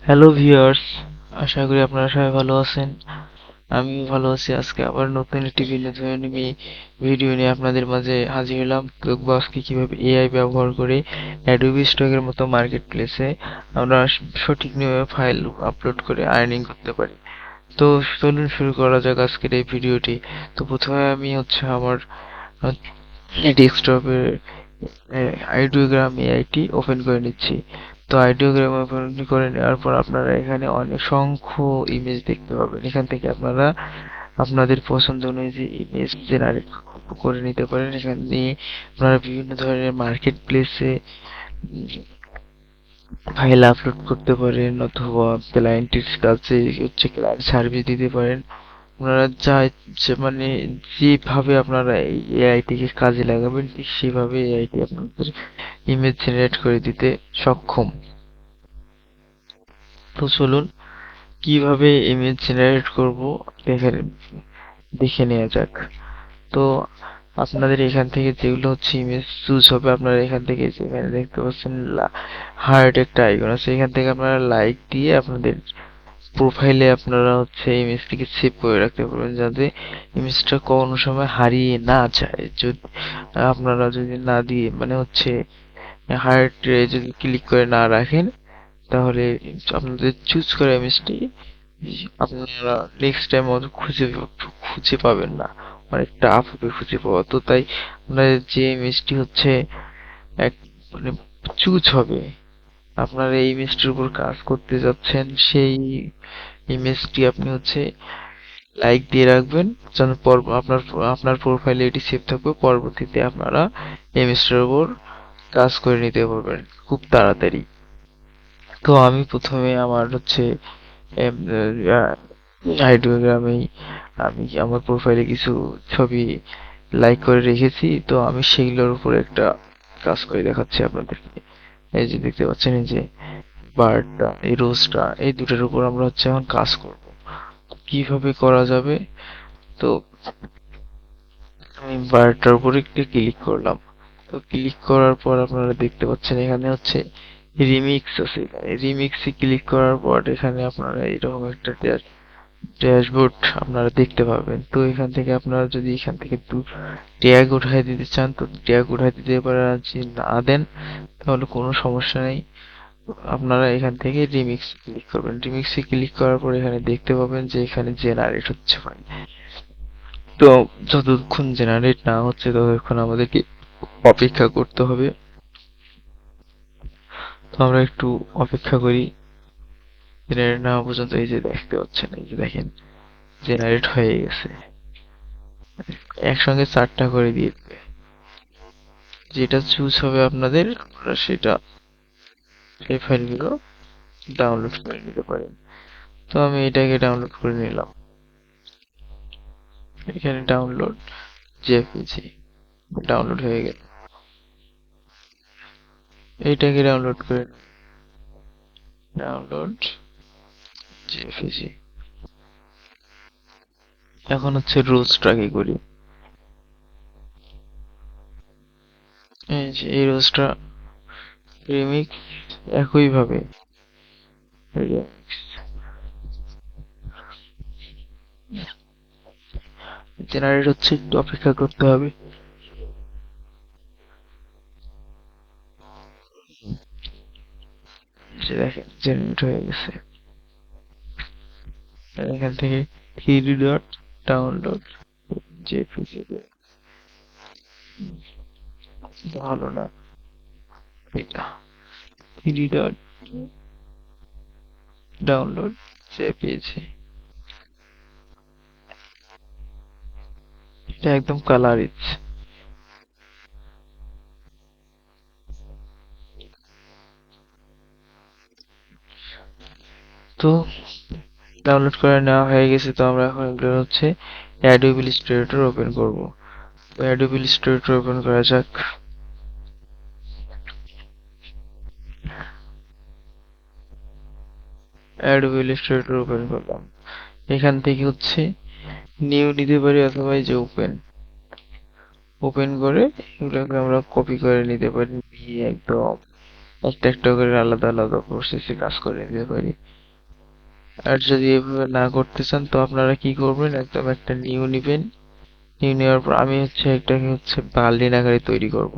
Hello viewers, আশা করি আপনারা সবাই ভালো আছেন। আমিও ভালো আছি। আজকে আবার নতুন একটি ভিডিও নিয়ে আপনাদের মাঝে হাজির হলাম। দেখবো আজকে কিভাবে এআই ব্যবহার করে অ্যাডোবি স্টকের মতো মার্কেট প্লেসে আমরা সঠিক নিয়মে ফাইল আপলোড করে আর্নিং করতে পারি। তো চলুন শুরু করা যাক আজকের এই ভিডিওটি। তো প্রথমে আমি আমার ডেস্কটপের আইডিওগ্রাম এআইটি ওপেন করে নিচ্ছি। তো আইডিওগ্রাম ওপেন করে নেওয়ার পর আপনারা এখানে অসংখ্য ইমেজ দেখতে পাবেন। এখান থেকে আপনারা আপনাদের পছন্দ অনুযায়ী ইমেজ জেনারেট করে নিতে পারেন। এখানে আপনারা বিভিন্ন ধরনের মার্কেট প্লেসে ফাইল আপলোড করতে পারেন, অথবা ক্লায়েন্টের কাছে ক্লায়েন্ট সার্ভিস দিতে পারেন। আপনারা যা ইচ্ছে মানে যেভাবে আপনারা এই এআইটিকে কাজে লাগাবেন ঠিক সেভাবে এআইটি আপনাদের ইমেজ জেনারেট করে দিতে সক্ষম। তো চলুন কিভাবে ইমেজ জেনারেট করব দেখে দেখে নেওয়া যাক। তো আপনাদের এখান থেকে যেগুলো ইমেজ চুজ হবে, আপনারা এখান থেকে যেখানে দেখতে পাচ্ছেন হার্ট একটা আইকন আছে, এখান থেকে আপনারা লাইক দিয়ে আপনাদের প্রোফাইলে আপনারা ইমেজটিকে সেভ করে রাখতে পারবেন, যাতে ইমেজটা কোনো সময় হারিয়ে না যায়। যদি আপনারা যদি না দিয়ে হার্টে যদি ক্লিক করে না রাখেন, তাহলে আপনাদের চুজ করা ইমেজটি আপনারা নেক্সট টাইম খুঁজে খুঁজে পাবেন না, অনেক টাফ হবে খুঁজে পাওয়া। তো তাই আপনাদের যে ইমেজটি এক মানে চুজ হবে, আপনারা এই ইমেজটির উপর কাজ করতে যাচ্ছেন, সেই ইমেজটি আপনি লাইক দিয়ে রাখবেন, যেন আপনার আপনার প্রোফাইলে এটি সেভ থাকবে। পরবর্তীতে আপনারা ইমেজটার উপর কাজ করে নিতে পারবেন খুব তাড়াতাড়ি। তো আমি প্রথমে আমার আইডিওগ্রামেই আমি আমার প্রোফাইলে কিছু ছবি লাইক করে রেখেছি। তো আমি সেগুলোর উপর একটা কাজ করে দেখাচ্ছি আপনাদেরকে। এই যে দেখতে পাচ্ছেন, এই যে বার্ডটা, এই রোজটা, এই দুটোর উপর আমরা এখন কাজ করব। কিভাবে করা যাবে? তো আমি বার্ডটার উপর একটু ক্লিক করলাম। তো ক্লিক করার পর আপনারা দেখতে পাচ্ছেন এখানে রিমিক্স আছে। রিমিক্সে ক্লিক করার পর এখানে আপনারা এরকম একটা ড্যাশবোর্ড আপনারা দেখতে পাবেন। তো এখান থেকে আপনারা যদি এখান থেকে ট্যাগ উঠাই দিতে চান, তো ট্যাগ উঠাই দিতে পারেন। আর যদি না দেন তাহলে কোনো সমস্যা নেই, আপনারা এখান থেকে রিমিক্স ক্লিক করবেন। রিমিক্সে ক্লিক করার পর এখানে দেখতে পাবেন যে এখানে জেনারেট হচ্ছে ফাইল। তো যতক্ষণ জেনারেট না হচ্ছে ততক্ষণ আমাদেরকে অপেক্ষা করতে হবে। তো আমরা একটু অপেক্ষা করি জেনারেট না হওয়া পর্যন্ত। এই যে দেখতে পাচ্ছেন, এই যে দেখেন জেনারেট হয়ে গেছে। একসঙ্গে 4টা করে দিয়ে দিবে। যেটা চুজ হবে আপনাদের, আপনারা সেটা সেই ফাইলগুলো ডাউনলোড করে নিতে পারেন। তো আমি এটাকে ডাউনলোড করে নিলাম। এখানে ডাউনলোড জেপিজি ডাউনলোড হয়ে গেল। এইটাকে ডাউনলোড করে ডাউনলোড জেপিজি। এখন রোজটা কি করি? এই যে এই রোজটা রিমিক্স একইভাবে জেনারেট হচ্ছে, একটু অপেক্ষা করতে হবে। যে দেখেন জেনারেট হয়ে গেছে। এখান থেকে থ্রি ডট ডাউনলোড জেপিজি ভালো না, এটা থ্রি ডট ডাউনলোড জেপিজি, এটা একদম কালার ইচ্ছে। তো ডাউনলোড করে নেওয়া হয়ে গেছে। তো আমরা এখন এগুলো অ্যাডোবি ইলাস্ট্রেটর ওপেন করব। তো অ্যাডোবি ইলাস্ট্রেটর ওপেন করা যাক। অ্যাডোবি ইলাস্ট্রেটর ওপেন করলাম। এখান থেকে নিউ নিতে পারি, অথবা এই যে ওপেন ওপেন করে এগুলোকে আমরা কপি করে নিতে পারি নিয়ে একদম একটা একটা করে আলাদা আলাদা প্রসেসে কাজ করে নিতে পারি। আর যদি এভাবে না করতে চান তো আপনারা কি করবেন, একদম একটা নিউ নিবেন। নিউ নেওয়ার পর আমি এটাকে বার্লিন আকারে তৈরি করব।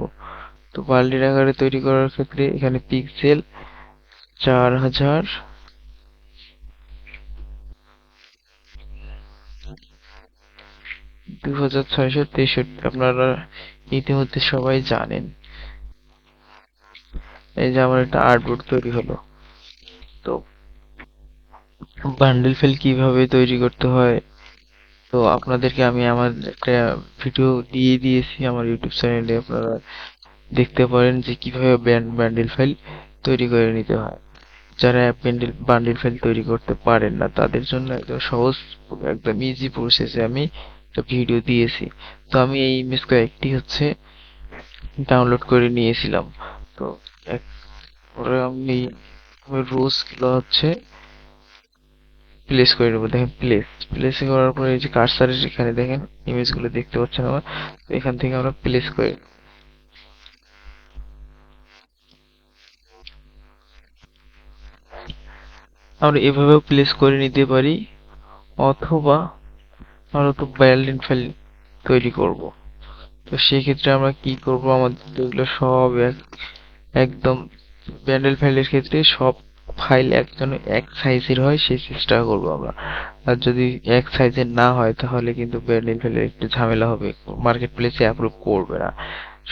তো বার্লিন আকারে তৈরি করার ক্ষেত্রে এখানে পিক্সেল 4000 2663 আপনারা ইতিমধ্যে সবাই জানেন। এই যে আমার একটা আর্টবোর্ড তৈরি হলো। তো বান্ডেল ফাইল কিভাবে তৈরি করতে হয় তো আপনাদেরকে আমি আমার একটা ভিডিও দিয়ে দিয়েছি আমার ইউটিউব চ্যানেলে, আপনারা দেখতে পারেন যে কিভাবে বান্ডেল ফাইল তৈরি করে নিতে হয়। যারা বান্ডেল ফাইল তৈরি করতে পারেন না তাদের জন্য একদম সহজ, একদম ইজি প্রসেসে আমি একটা ভিডিও দিয়েছি। তো আমি এই ইমেজ কয়েকটি ডাউনলোড করে নিয়েছিলাম। তো পরে আমি রোজ গুলো প্লেস করে নেবো। দেখেন প্লেস করার পরে এই যে কার্সারের এখানে দেখেন ইমেজ গুলো দেখতে পাচ্ছেন আমার। তো এখান থেকে আমরা প্লেস করে আমরা এভাবেও প্লেস করে নিতে পারি, অথবা আমরা তো বায়োলিন ফাইল তৈরি করব। তো সেই ক্ষেত্রে আমরা কি করব, আমাদের তো এগুলো সব একদম ব্যান্ডেল ফাইলের ক্ষেত্রে সব ফাইল একজন এক সাইজের হয় সেই চেষ্টা করব আমরা। আর যদি এক সাইজের না হয় তাহলে কিন্তু ব্যান্ডেল ফাইলের একটু ঝামেলা হবে, মার্কেট প্লেসে অ্যাপ্রুভ করবে না,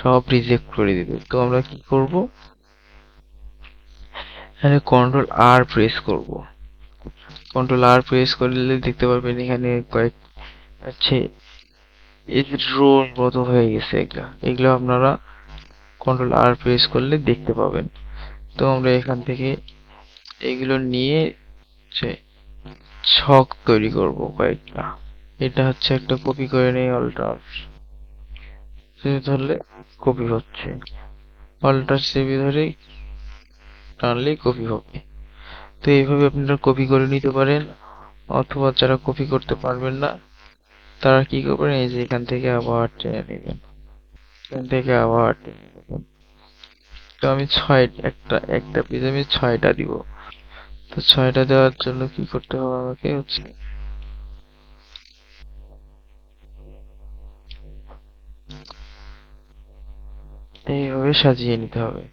সব রিজেক্ট করে দিবে। তো আমরা কি করব, এখানে কন্ট্রোল আর প্রেস করব। কন্ট্রোল আর প্রেস করলে দেখতে পারবেন এখানে কয়েক আছে, এই যে রোল মতো হয়ে গেছে এগুলা, এগুলো আপনারা কন্ট্রোল আর প্রেস করলে দেখতে পাবেন। তো আমরা এখান থেকে এগুলো নিয়ে হচ্ছে ছক তৈরি করব কয়েকটা। এটা একটা কপি করে নেই, অল্টার চেপে ধরলে কপি হচ্ছে, অল্টার চেপে ধরে টানলেই কপি হবে। তো এইভাবে আপনারা কপি করে নিতে পারেন, অথবা যারা কপি করতে পারবেন না তারা কি করবেন, এই যে এখান থেকে আবার টেনে নেবেন, এখান থেকে আবার টেনে নেবেন। তো আমি একটা একটা পেজে আমি 6টা দিব। তো 6টা দেওয়ার জন্য কি করতে হবে আমাকে এইভাবে সাজিয়ে নিতে হবে।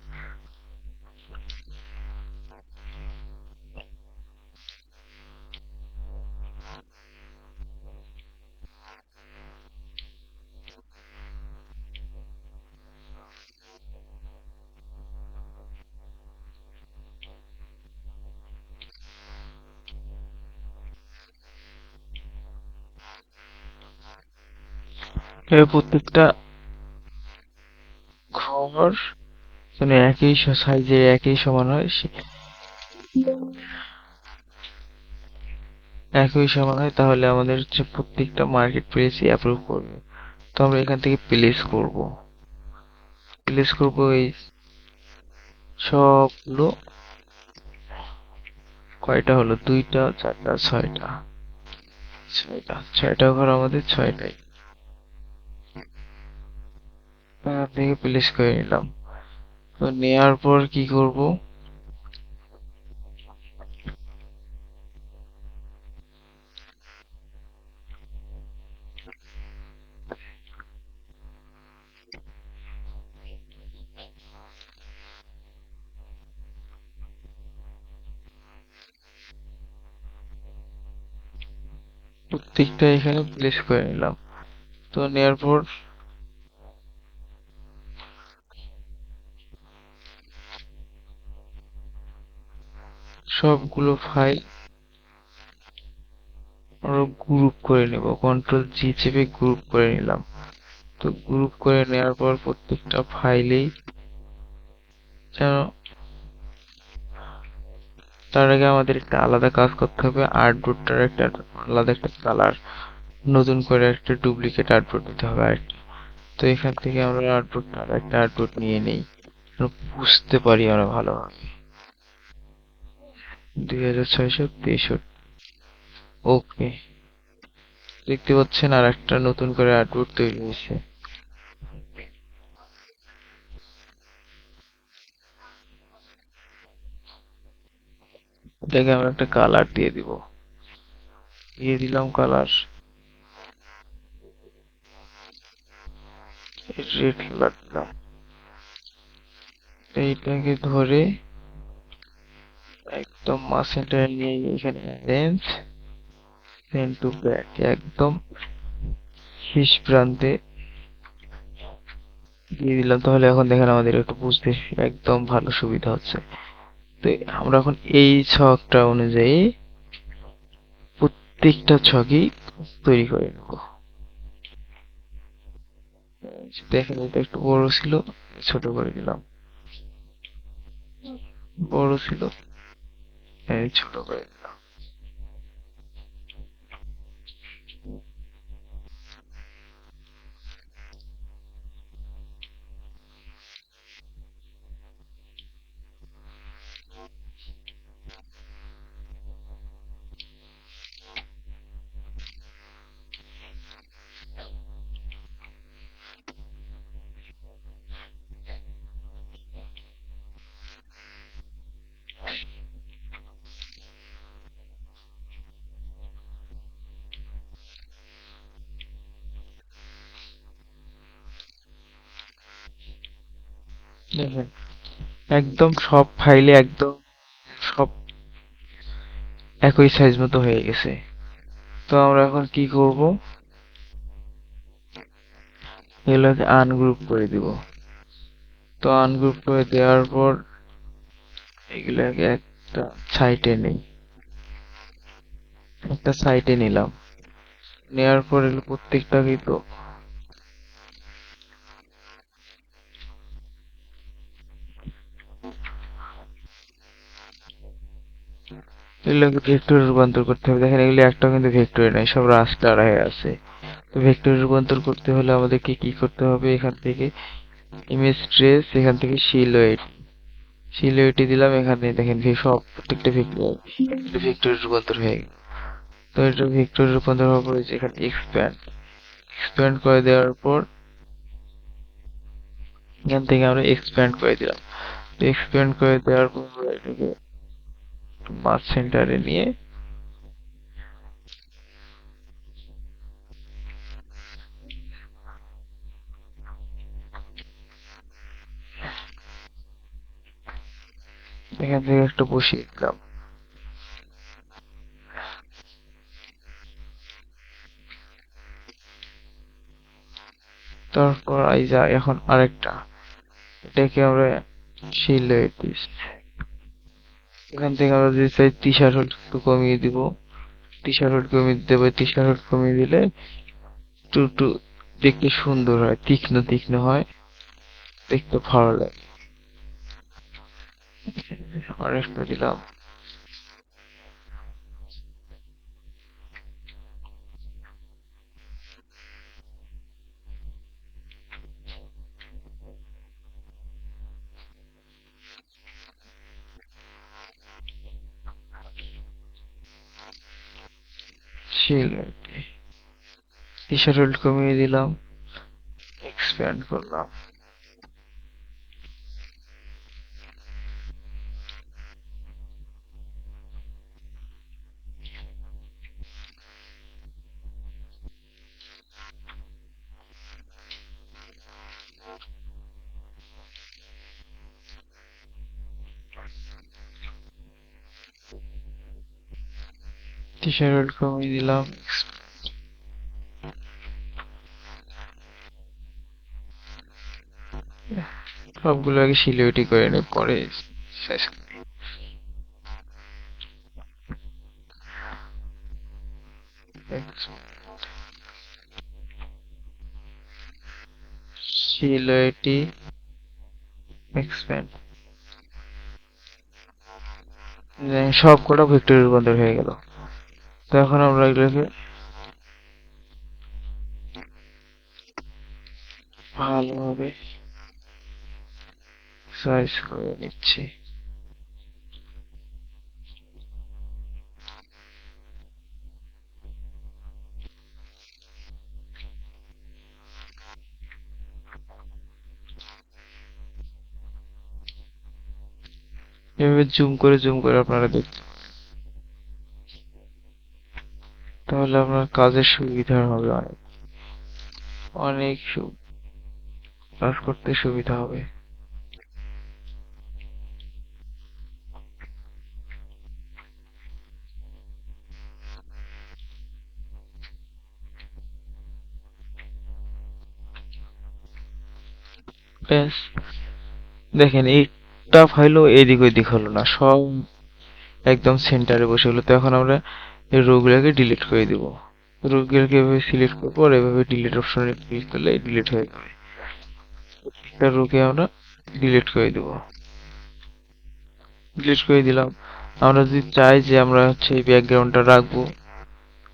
এভাবে প্রত্যেকটা ঘর যেন একই সাইজের একই সমান হয়, একই সমান হয়, তাহলে আমাদের প্রত্যেকটা মার্কেট প্লেসই অ্যাপ্রুভ করবে। তো আমরা এখান থেকে প্লেস করব এই সবগুলো। কয়টা হলো, 2টা 4টা 6টা, 6টা ঘর আমাদের 6টাই এখান থেকে প্লেস করে নিলাম। তো নেয়ার পর কি করব, প্রত্যেকটা এখানে প্লেস করে নিলাম। তো নেয়ার পর সবগুলো ফাইল আমরা গ্রুপ করে নেব, কন্ট্রোল জি চেপে গ্রুপ করে নিলাম। তো গ্রুপ করে নেওয়ার পর প্রত্যেকটা ফাইলেই যেন, তার আগে আমাদের একটা আলাদা কাজ করতে হবে, আর্টবোর্ডটার একটা আলাদা একটা কালার, নতুন করে একটা ডুপ্লিকেট আর্টবোর্ড নিতে হবে আরেকটা। তো এখান থেকে আমরা আর্টবোর্ডটা একটা আর্টবোর্ড নিয়ে নেই, যেন বুঝতে পারি আমরা ভালোভাবে। 2663, ওকে। দেখতে পাচ্ছেন আর একটা নতুন করে আর্টবোর্ড তৈরি হয়েছে। এটাকে আমরা একটা কালার দিয়ে দিব। দিয়ে দিলাম কালার, রেড কালার দিলাম। এইটাকে ধরে একদম সেন্টারে নিয়ে গিয়ে এখানে রেঞ্জ সেন্ড টু ব্যাক একদম শেষ প্রান্তে দিয়ে দিলাম। তাহলে এখন দেখেন আমাদের একটু বুঝতে একদম ভালো সুবিধা হচ্ছে। তো আমরা এখন এই ছকটা অনুযায়ী প্রত্যেকটা ছকই তৈরি করে নেব। দেখেন এটা একটু বড় ছিল, ছোট করে দিলাম। বড় ছিল, এই ছোট করে দিলাম। দেখেন একদম সব ফাইলে একদম সব একই সাইজ মতো হয়ে গেছে। তো আমরা এখন কি করব, এগুলোকে আনগ্রুপ করে দিব। তো আনগ্রুপ করে দেওয়ার পর এগুলোকে একটা সাইডে নেই, একটা সাইডে নিলাম। নেওয়ার পর এগুলো প্রত্যেকটাকেই তো এগুলোকে ভেক্টরে রূপান্তর করতে হবে। দেখেন এগুলো একটাও কিন্তু ভেক্টরে নাই, সব রাস্টার হয়ে আছে। তো ভেক্টরে রূপান্তর করতে হলে আমাদেরকে কি করতে হবে, এখান থেকে ইমেজ ট্রেস, এখান থেকে সিলুয়েট, সিলুয়েটে দিলাম। এখানে দেখেন সব প্রত্যেকটা ভেক্টরে রূপান্তর হয়ে গেল। তো এটা ভেক্টরে রূপান্তর হওয়ার পরে যে এখানে এক্সপ্যান্ড, এক্সপ্যান্ড করে দেওয়ার পর এখান থেকে আমরা এক্সপ্যান্ড করে দিলাম। তো এক্সপ্যান্ড করে দেওয়ার পর এটাকে মাস সেন্টারে নিয়ে এখান থেকে একটা বসিয়ে দিলাম। তারপর এই যা এখন আরেকটা, এটাকে আমরা সিলুয়েট দিচ্ছি। এখান থেকে আমরা যদি চাই টি-শার্ট একটু কমিয়ে দিব, টি-শার্ট কমিয়ে দিতে হবে। টি-শার্ট কমিয়ে দিলে একটু একটু দেখতে সুন্দর হয়, তীক্ষ্ণ তীক্ষ্ণ হয়, দেখতে ভালো লাগে। আরেকটা দিলাম। সিলুয়েট, টি-শার্ট কমিয়ে দিলাম, এক্সপ্যান্ড করলাম। টি-শার্ট কমিয়ে দিলাম, সবগুলো আগে সিলুয়েটই করে নি, পরে শেষ সিলুয়েটই এক্সপ্যান্ড, সব কটা ভেক্টরে রূপান্তর হয়ে গেল। তো এখন আমরা এগুলোকে ভালোভাবে সাইজ করে নিচ্ছি। এভাবে জুম করে আপনারা দেখতে। তাহলে আপনার কাজের সুবিধা হবে অনেক, অনেক কাজ করতে সুবিধা হবে। ব্যাস, দেখেন এইটা ফাইলও এদিক ওদিক হলো না, সব একদম সেন্টারে বসে গেলো। তো এখন আমরা এই রোগুলোকে ডিলিট করে দিব। রোগুলোকে এভাবে সিলেক্ট করবো আর এভাবে ডিলিট অপশনে ক্লিক করলে ডিলিট হয়ে যাবে। একটা রোকে আমরা ডিলিট করে দিব, ডিলিট করে দিলাম। আমরা যদি চাই যে আমরা হচ্ছে এই ব্যাকগ্রাউন্ডটা রাখবো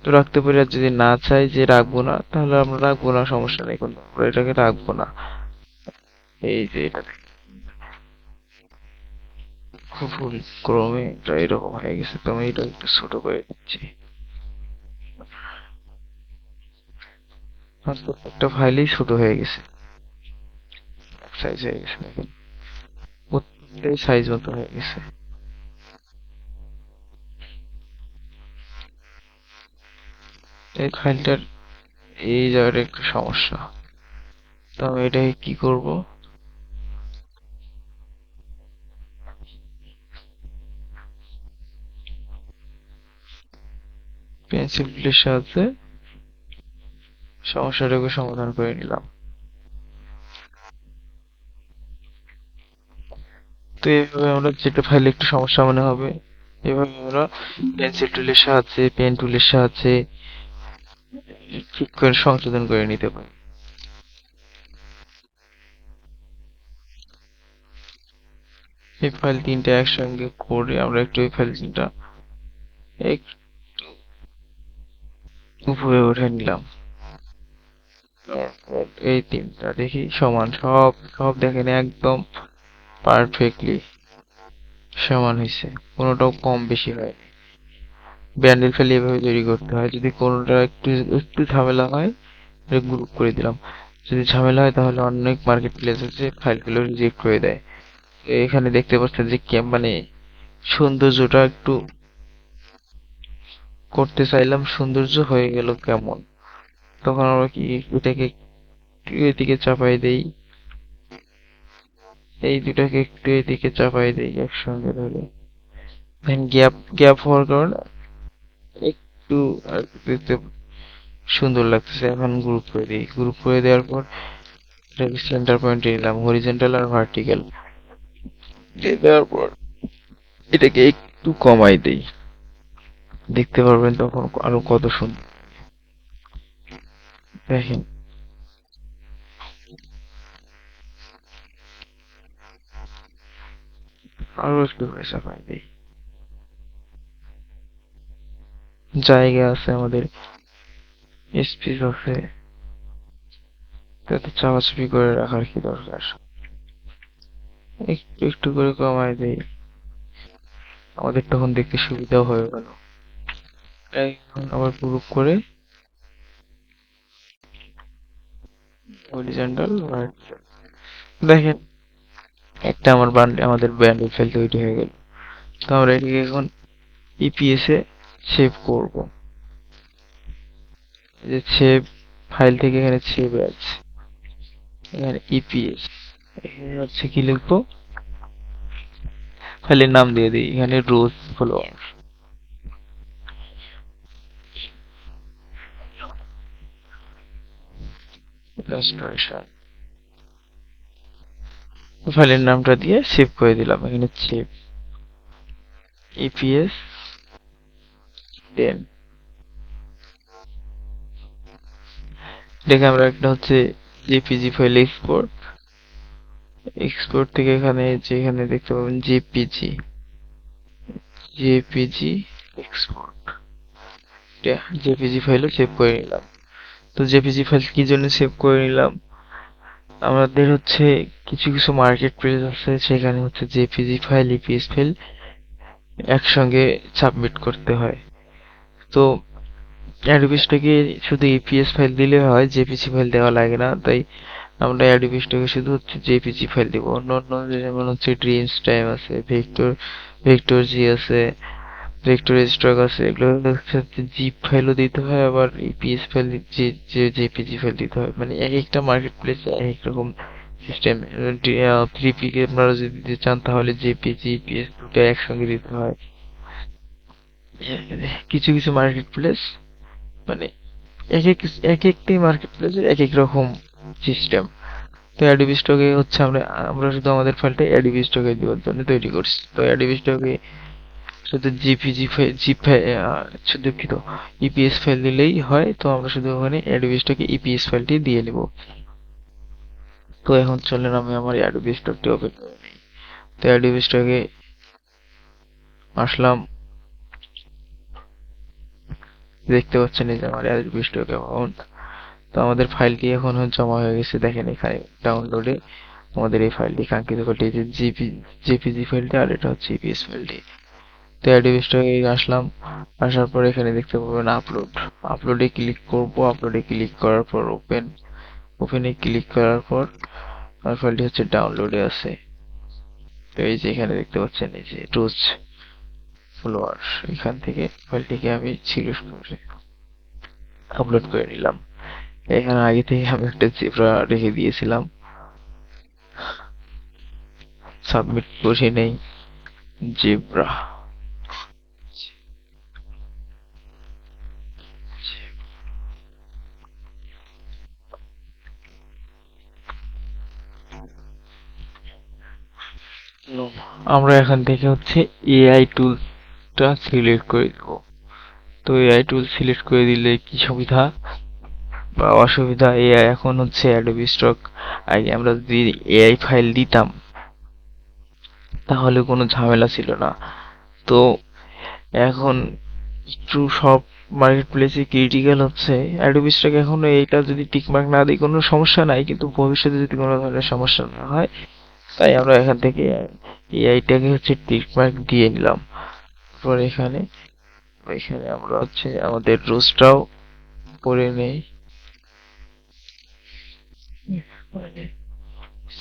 তো রাখতে পারি, আর যদি না চাই যে রাখবো না তাহলে আমরা রাখবো না, সমস্যা নেই কোনো, আমরা এটাকে রাখবো না। এই যে এটা ভুল ক্রমে এটা এরকম হয়ে গেছে, তো আমি এটা একটু ছোট করে দিচ্ছি। আর প্রত্যেকটা ফাইলেই ছোট হয়ে গেছে, সাইজ হয়ে গেছে দেখেন, প্রত্যেকটাই সাইজ মতো হয়ে গেছে। এই ফাইলটার এই জায়গাটা একটু সমস্যা, তো আমি এটাকে কি করব, পেন্সিল টুলের সাহায্যে সমস্যাটাকে সমাধান করে নিলাম। তো এইভাবে আমরা যেটা ফাইলে একটু সমস্যা মনে হবে, এভাবে আমরা পেন্সিল টুলের সাহায্যে, পেন টুলের সাহায্যে ঠিক করে সংশোধন করে নিতে পারি। এই ফাইল তিনটা একসঙ্গে করে আমরা একটু এই ফাইল তিনটা একটু উপরে উঠে নিলাম। তারপর এই তিনটা দেখি সমান, সব সব দেখেন একদম পারফেক্টলি সমান হয়েছে, কোনোটাও কম বেশি হয়নি। ব্যান্ডেল ফাইল এভাবে তৈরি করতে হয়, যদি কোনোটা একটু একটু ঝামেলা হয় এটা গ্রুপ করে দিলাম, যদি ঝামেলা হয় তাহলে অনেক মার্কেট প্লেস আছে ফাইলগুলো রিজেক্ট করে দেয়। তো এখানে দেখতে পাচ্ছেন যে মানে সৌন্দর্যটা একটু করতে চাইলাম, সৌন্দর্য হয়ে গেল কেমন, তখন আমরা কি এটাকে একটু এদিকে চাপাই দেই, এই দুটাকে একটু এদিকে চাপাই দেই একসঙ্গে ধরে, গ্যাপ গ্যাপ হওয়ার কারণে একটু আর কি দেখতে সুন্দর লাগতেছে। এখন গ্রুপ করে দিই, গ্রুপ করে দেওয়ার পর এটাকে সেন্টার পয়েন্টে নিলাম, হরিজন্টাল আর ভার্টিক্যাল দেওয়ার পর এটাকে একটু কমাই দেই, দেখতে পারবেন তখন আরো কত সুন্দর দেখেন। আরো একটু করে চাপাই দেই, জায়গা আছে আমাদের, স্পেস আছে, তাতে চাপাচাপি করে রাখার কি দরকার, একটু একটু করে কমাই দেই, আমাদের তখন দেখতে সুবিধাও হয়ে গেল। এখন আবার গ্রুপ করে হরিজন্টাল দেখেন একটা আমাদের ব্যান্ডেল ফাইল তৈরি হয়ে গেল। তো আমরা এটাকে এখন ইপিএস এ সেভ করব, যে সেভ ফাইল থেকে এখানে সেভ আছে, এখানে ইপিএস, এখানে হচ্ছে কি লিখবো, ফাইলের নাম দিয়ে দিই এখানে রোজ ফলোয়ার রেস্টোরেশন, ফাইলের নামটা দিয়ে সেভ করে দিলাম, এখানে সেভ ইপিএস 10। দেখে আমরা একটা হচ্ছে জেপিজি ফাইল এক্সপোর্ট, এক্সপোর্ট থেকে এখানে যেখানে দেখতে পাবেন জেপিজি, জেপিজি এক্সপোর্ট, জেপিজি ফাইলও সেভ করে নিলাম। তো জেপিজি ফাইল কি জন্য সেভ করে নিলাম, আমাদের হচ্ছে কিছু কিছু মার্কেট প্লেস আছে সেখানে হচ্ছে জেপিজি ফাইল ইপিএস ফাইল একসঙ্গে সাবমিট করতে হয়। তো অ্যাডোবিসটাকে শুধু ইপিএস ফাইল দিলে হয়, জেপিজি ফাইল দেওয়া লাগে না, তাই আমরা অ্যাডোবিসটাকে শুধু হচ্ছে জেপিজি ফাইল দিব। অন্য অন্য যেমন হচ্ছে ড্রিমস টাইম আছে, ভেক্টর জি আছে, রেক্টর স্টক আছে, এগুলো সাথে জিপ ফাইলও দিতে হয়, আবার ইপিএস ফাইল যে যে জেপিজি ফাইল দিতে হয়। মানে এক একটা মার্কেট প্লেসে এক এক রকম সিস্টেম। থ্রিপিকে আপনারা যদি দিতে চান তাহলে জেপিজি ইপিএস দুটো একসঙ্গে দিতে হয়। কিছু কিছু মার্কেট প্লেস মানে এক এক এক একটি মার্কেট প্লেসের এক এক রকম সিস্টেম। তো অ্যাডোবি স্টকে হচ্ছে আমরা আমরা শুধু আমাদের ফাইলটা অ্যাডোবি স্টকে দেওয়ার জন্য তৈরি করছি। তো অ্যাডোবি স্টকে শুধু জিপিজি ফাইল দুঃখিত, ইপিএস ফাইল দিলেই হয়। তো আমরা শুধু ওখানে অ্যাডোবি স্টকে ইপিএস ফাইলটি দিয়ে নেব। তো এখন চলেন আমি আমার অ্যাডোবি স্টকটি ওপেন করে নিই। তো অ্যাডোবি স্টকে আসলাম, দেখতে পাচ্ছেন এই যে আমার অ্যাডোবি স্টক অ্যাকাউন্ট। তো আমাদের ফাইলটি এখন জমা হয়ে গেছে, দেখেন এখানে ডাউনলোডে আমাদের এই ফাইলটি কাঙ্ক্ষিত ফাইলটি যে জেপিজি ফাইলটি, আর এটা হচ্ছে ইপিএস ফাইলটি। তো অ্যাডোবি স্টকে আসলাম, আসার পর এখানে দেখতে পাবেন আপলোড। আপলোডে ক্লিক করব, আপলোডে ক্লিক করার পর ওপেনে ক্লিক করার পর আমার ফাইলটি হচ্ছে ডাউনলোডে আছে। তো এই যে এখানে দেখতে পাচ্ছেন এই যে রোজ ফলোয়ার, এখান থেকে ফাইলটিকে আমি সিলেক্ট করে আপলোড করে নিলাম। এখানে আগে থেকে আমি একটা জেব্রা রেখে দিয়েছিলাম, সাবমিট করে নেই জেব্রা। আমরা এখান থেকে হচ্ছে এআই টুলসটা সিলেক্ট করে দেব। তো এআই টুল সিলেক্ট করে দিলে কি সুবিধা বা অসুবিধা, এআই এখন হচ্ছে অ্যাডোবি স্টক, আগে আমরা যদি এআই ফাইল দিতাম তাহলে কোনো ঝামেলা ছিল না। তো এখন একটু সব মার্কেট প্লেসে ক্রিটিক্যাল হচ্ছে অ্যাডোবি স্টক। এখন এইটা যদি টিকমার্ক না দিই কোনো সমস্যা নাই, কিন্তু ভবিষ্যতে যদি কোনো ধরনের সমস্যা না হয়, তাই আমরা এখান থেকে এআইটাকে হচ্ছে টিকমার্ক দিয়ে নিলাম। তারপর এখানে এখানে আমরা হচ্ছে আমাদের রোজটাও করে নেই,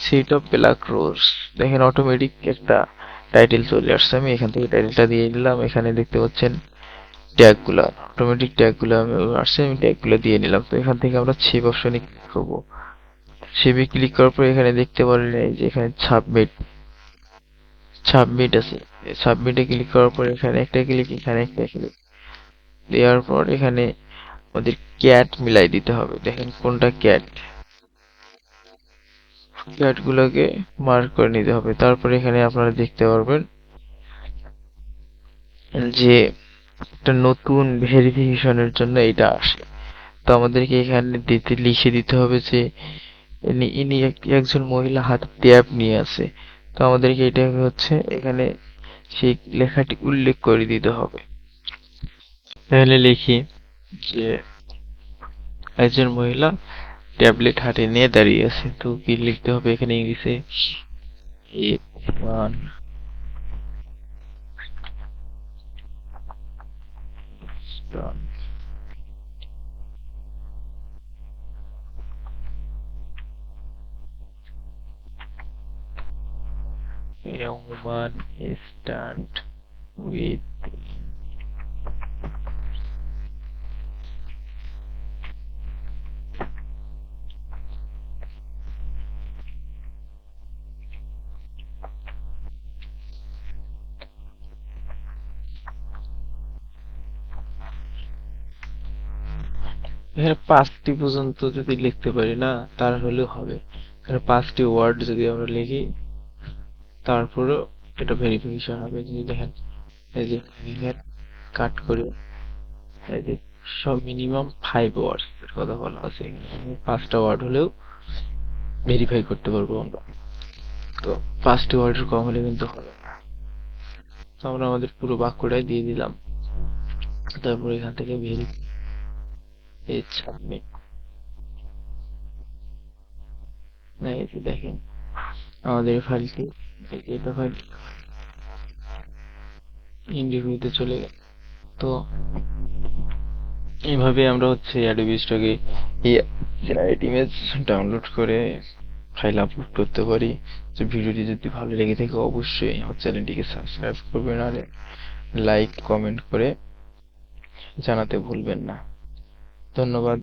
সেট অফ ব্ল্যাক রোজ। দেখেন অটোমেটিক একটা টাইটেল চলে আসছে, আমি এখান থেকে টাইটেলটা দিয়ে নিলাম। এখানে দেখতে পাচ্ছেন ট্যাগগুলা, অটোমেটিক ট্যাগগুলো আমি আসছে, আমি ট্যাগগুলো দিয়ে নিলাম। তো এখান থেকে আমরা সেভ অপশনে ক্লিক করবো। সেভে ক্লিক করার পর এখানে দেখতে পারেন এই যে এখানে সাবমিট সাবমিট আছে। সাবমিটে ক্লিক করার পর এখানে একটা ক্লিক, এখানে একটা ক্লিক দেওয়ার পর এখানে আমাদের ক্যাট মিলাই দিতে হবে। দেখেন কোনটা ক্যাট, ক্যাট গুলোকে মার্ক করে নিতে হবে। তারপর এখানে আপনারা দেখতে পারবেন যে একটা নতুন ভেরিফিকেশনের জন্য এটা আসে। তো আমাদেরকে এখানে লিখে দিতে হবে যে ইনি একজন মহিলা হাতে ট্যাব নিয়ে আছে। তো আমাদেরকে এটা হচ্ছে এখানে সেই লেখাটি উল্লেখ করে দিতে হবে। তাহলে লিখি যে একজন মহিলা ট্যাবলেট হাতে নিয়ে দাঁড়িয়ে আছে। তো কি লিখতে হবে এখানে ইংলিশে, এ one a woman stand with এখানে 5টি পর্যন্ত যদি লিখতে পারি না তার হলেও হবে। এখানে 5টি ওয়ার্ড যদি আমরা লিখি তারপরেও এটা ভেরিফিকেশন হবে। যদি দেখেন এই যে কাট করে এই যে সব মিনিমাম 5 ওয়ার্ডস এর কথা বলা আছে, 5টা ওয়ার্ড হলেও ভেরিফাই করতে পারবো আমরা। তো 5টি ওয়ার্ডের কম হলে কিন্তু হবে না। তো আমরা আমাদের পুরো বাক্যটাই দিয়ে দিলাম। তারপর এখান থেকে ভেরিফাই সাবমিট। না এই যে দেখেন আমাদের ফাইলটি, এটা ফাইল ইন্ডিভিউতে চলে গেল। তো এইভাবে আমরা হচ্ছে অ্যাডোবি স্টকে জেনারেট ইমেজ ডাউনলোড করে ফাইল আপলোড করতে পারি। তো ভিডিওটি যদি ভালো লেগে থাকে অবশ্যই আমার চ্যানেলটিকে সাবস্ক্রাইব করবেন, আর লাইক কমেন্ট করে জানাতে ভুলবেন না। ধন্যবাদ।